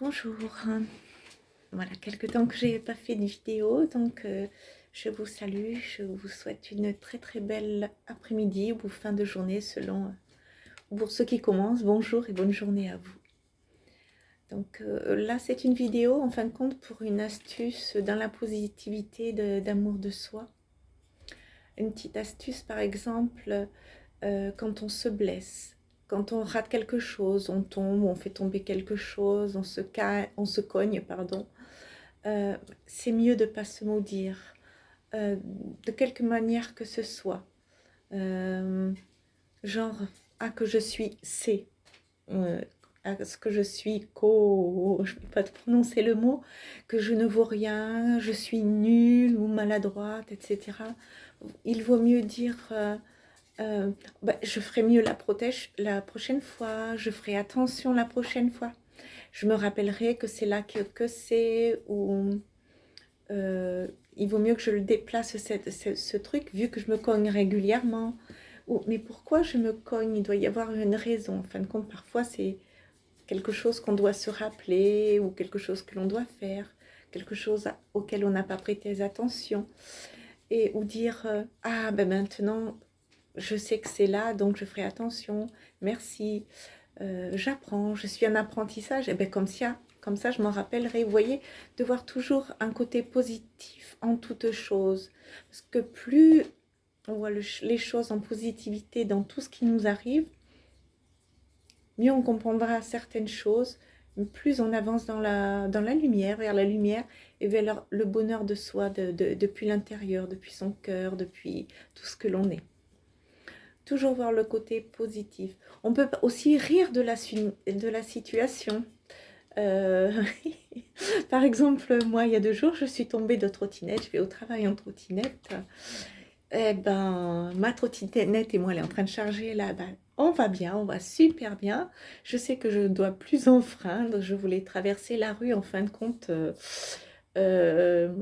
Bonjour. Voilà, quelque temps que j'ai pas fait de vidéo, donc je vous salue, je vous souhaite une très très belle après-midi ou fin de journée selon pour ceux qui commencent, bonjour et bonne journée à vous. Donc là c'est une vidéo en fin de compte pour une astuce dans la positivité d'amour de soi. Une petite astuce par exemple quand on se blesse. Quand on rate quelque chose, on tombe, on fait tomber quelque chose, on se cogne, pardon. C'est mieux de ne pas se maudire, de quelque manière que ce soit. Euh, genre, ah, que je suis C, ah, ce que je suis co, je ne peux pas te prononcer le mot, que je ne vaux rien, je suis nulle ou maladroite, etc. Il vaut mieux dire, bah, je ferai mieux la prochaine fois, je ferai attention la prochaine fois. Je me rappellerai que c'est là que c'est, ou il vaut mieux que je le déplace, ce truc, vu que je me cogne régulièrement. Mais pourquoi je me cogne? Il doit y avoir une raison. En fin de compte, parfois, c'est quelque chose qu'on doit se rappeler ou quelque chose que l'on doit faire, quelque chose auquel on n'a pas prêté attention. Ou dire, ah, ben maintenant, je sais que c'est là, donc je ferai attention. Merci. J'apprends, je suis en apprentissage. Et bien comme ça, je m'en rappellerai. Vous voyez, de voir toujours un côté positif en toute chose. Parce que plus on voit les choses en positivité dans tout ce qui nous arrive, mieux on comprendra certaines choses, plus on avance dans la lumière, vers la lumière et vers le bonheur de soi, depuis l'intérieur, depuis son cœur, depuis tout ce que l'on est. Toujours voir le côté positif. On peut aussi rire de la situation. Euh, Par exemple, moi, il y a 2 jours, je suis tombée de trottinette. Je vais au travail en trottinette. Eh ben, ma trottinette et moi, elle est en train de charger là. Ben, on va bien, on va super bien. Je sais que je ne dois plus enfreindre. Je voulais traverser la rue. En fin de compte, euh,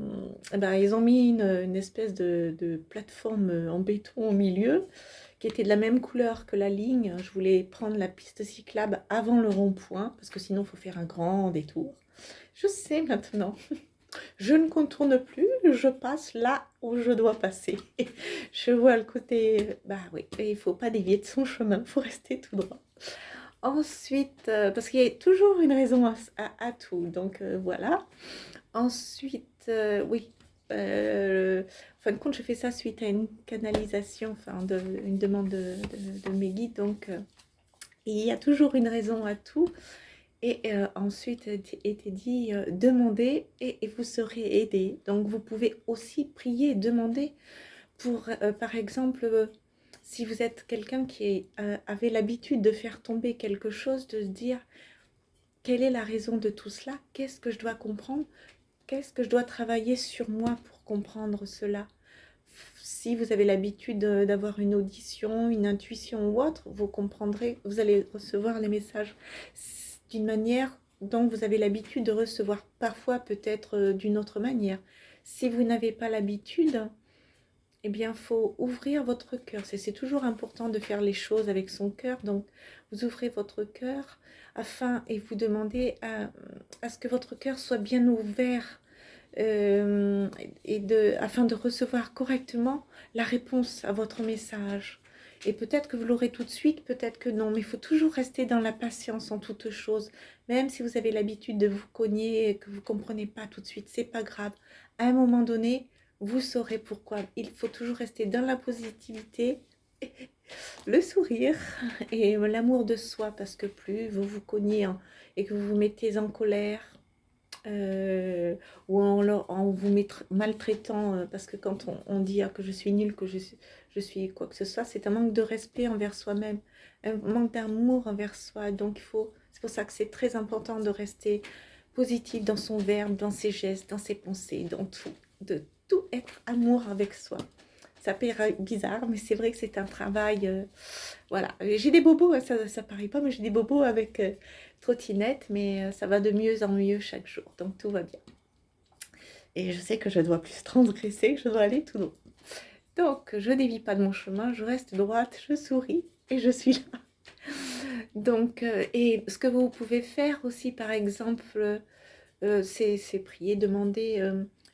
ben, ils ont mis une espèce de plateforme en béton au milieu qui était de la même couleur que la ligne. Je voulais prendre la piste cyclable avant le rond-point parce que sinon, il faut faire un grand détour. Je sais maintenant. Je ne contourne plus, je passe là où je dois passer. Je vois le côté, bah oui, il ne faut pas dévier de son chemin, il faut rester tout droit. Ensuite, parce qu'il y a toujours une raison à tout, donc voilà. Ensuite, oui, en fin de compte, je fais ça suite à une canalisation, enfin, une demande de mes guides, donc il y a toujours une raison à tout. Et ensuite, était dit, demandez et vous serez aidé. Donc, vous pouvez aussi prier, demander pour, par exemple, si vous êtes quelqu'un qui avait l'habitude de faire tomber quelque chose, de se dire, quelle est la raison de tout cela? Qu'est-ce que je dois comprendre? Qu'est-ce que je dois travailler sur moi pour comprendre cela? Si vous avez l'habitude d'avoir une audition, une intuition ou autre, vous comprendrez, vous allez recevoir les messages d'une manière dont vous avez l'habitude de recevoir, parfois peut-être d'une autre manière. Si vous n'avez pas l'habitude, eh bien, il faut ouvrir votre cœur. C'est toujours important de faire les choses avec son cœur. Donc, vous ouvrez votre cœur et vous demandez à ce que votre cœur soit bien ouvert afin de recevoir correctement la réponse à votre message. Et peut-être que vous l'aurez tout de suite, peut-être que non, mais il faut toujours rester dans la patience en toutes choses. Même si vous avez l'habitude de vous cogner et que vous ne comprenez pas tout de suite, c'est pas grave. À un moment donné, vous saurez pourquoi. Il faut toujours rester dans la positivité, le sourire et l'amour de soi, parce que plus vous vous cognez et que vous vous mettez en colère, ou en vous maltraitant, parce que quand on dit que je suis nulle, que je suis quoi que ce soit, c'est un manque de respect envers soi-même, un manque d'amour envers soi. Donc c'est pour ça que c'est très important de rester positif dans son verbe, dans ses gestes, dans ses pensées, dans tout, de tout être amour avec soi. Ça paraît bizarre, mais c'est vrai que c'est un travail. Voilà, j'ai des bobos, hein, ça paraît pas, mais j'ai des bobos avec trottinette, mais ça va de mieux en mieux chaque jour, donc tout va bien. Et je sais que je dois plus transgresser, que je dois aller tout droit. Donc, je dévie pas de mon chemin, je reste droite, je souris et je suis là. Donc, et ce que vous pouvez faire aussi, par exemple, c'est prier, demander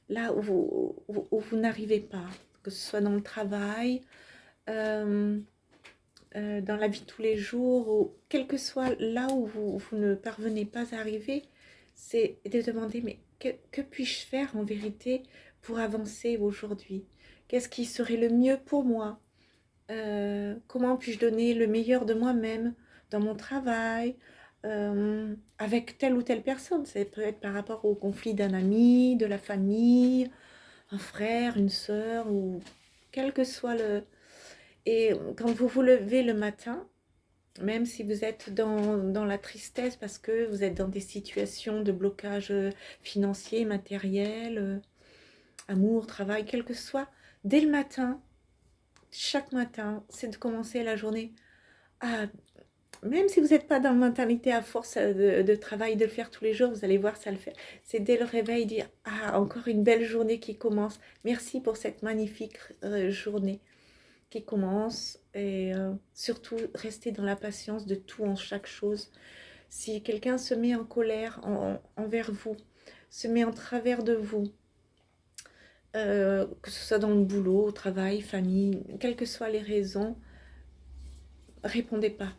là où vous n'arrivez pas, que ce soit dans le travail, euh, dans la vie de tous les jours, ou quel que soit là où vous ne parvenez pas à arriver, c'est de demander, mais que puis-je faire en vérité pour avancer aujourd'hui? Qu'est-ce qui serait le mieux pour moi? Comment puis-je donner le meilleur de moi-même dans mon travail, avec telle ou telle personne? Ça peut être par rapport au conflit d'un ami, de la famille, un frère, une sœur, ou quel que soit le... Et quand vous vous levez le matin, même si vous êtes dans la tristesse parce que vous êtes dans des situations de blocage financier, matériel, amour, travail, quel que soit, dès le matin, chaque matin, c'est de commencer la journée à... Même si vous n'êtes pas dans la mentalité à force de travail, de le faire tous les jours, vous allez voir, ça le fait. C'est dès le réveil dire, ah, encore une belle journée qui commence. Merci pour cette magnifique journée qui commence. Et surtout, rester dans la patience de tout en chaque chose. Si quelqu'un se met en colère envers vous, se met en travers de vous, que ce soit dans le boulot, au travail, famille, quelles que soient les raisons, répondez pas.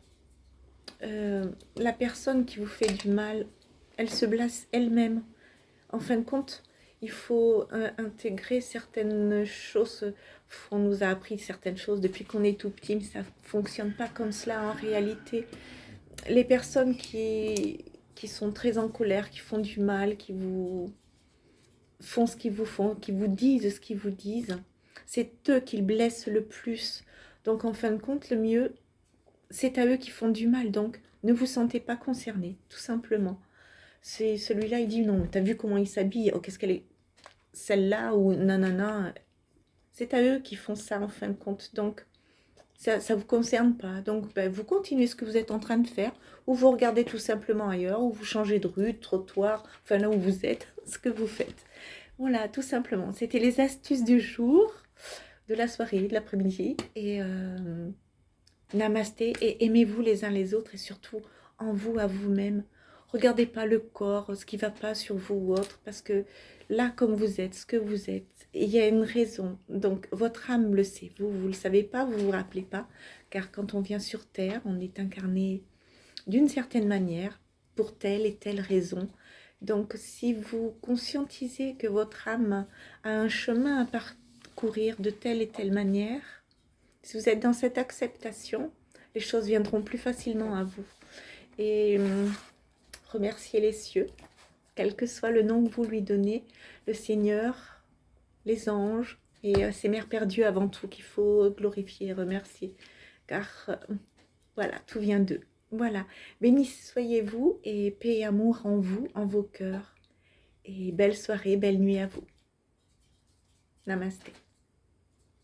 La personne qui vous fait du mal, elle se blesse elle-même. En fin de compte, il faut intégrer certaines choses. On nous a appris certaines choses depuis qu'on est tout petit, mais ça ne fonctionne pas comme cela en réalité. Les personnes qui sont très en colère, qui font du mal, qui vous font ce qu'ils vous font, qui vous disent ce qu'ils vous disent, c'est eux qui blessent le plus. Donc en fin de compte, le mieux, c'est à eux qui font du mal. Donc ne vous sentez pas concerné, tout simplement. C'est celui-là, il dit non, t'as vu comment il s'habille, oh, qu'est-ce qu'elle est, celle-là ou nanana. C'est à eux qui font ça en fin de compte. Donc ça ne vous concerne pas. Donc ben, vous continuez ce que vous êtes en train de faire, ou vous regardez tout simplement ailleurs, ou vous changez de rue, de trottoir, enfin là où vous êtes, ce que vous faites. Voilà, tout simplement. C'était les astuces du jour, de la soirée, de l'après-midi. Et namasté. Et aimez-vous les uns les autres. Et surtout, en vous, à vous-même. Regardez pas le corps, ce qui ne va pas sur vous ou autre. Parce que là, comme vous êtes, ce que vous êtes, il y a une raison. Donc, votre âme le sait. Vous ne le savez pas, vous ne vous rappelez pas. Car quand on vient sur Terre, on est incarné d'une certaine manière, pour telle et telle raison. Donc, si vous conscientisez que votre âme a un chemin à parcourir de telle et telle manière, si vous êtes dans cette acceptation, les choses viendront plus facilement à vous. Et remerciez les cieux, quel que soit le nom que vous lui donnez, le Seigneur, les anges et ces mères perdues avant tout qu'il faut glorifier et remercier. Car voilà, tout vient d'eux. Voilà, bénis soyez-vous et paix et amour en vous, en vos cœurs. Et belle soirée, belle nuit à vous. Namasté.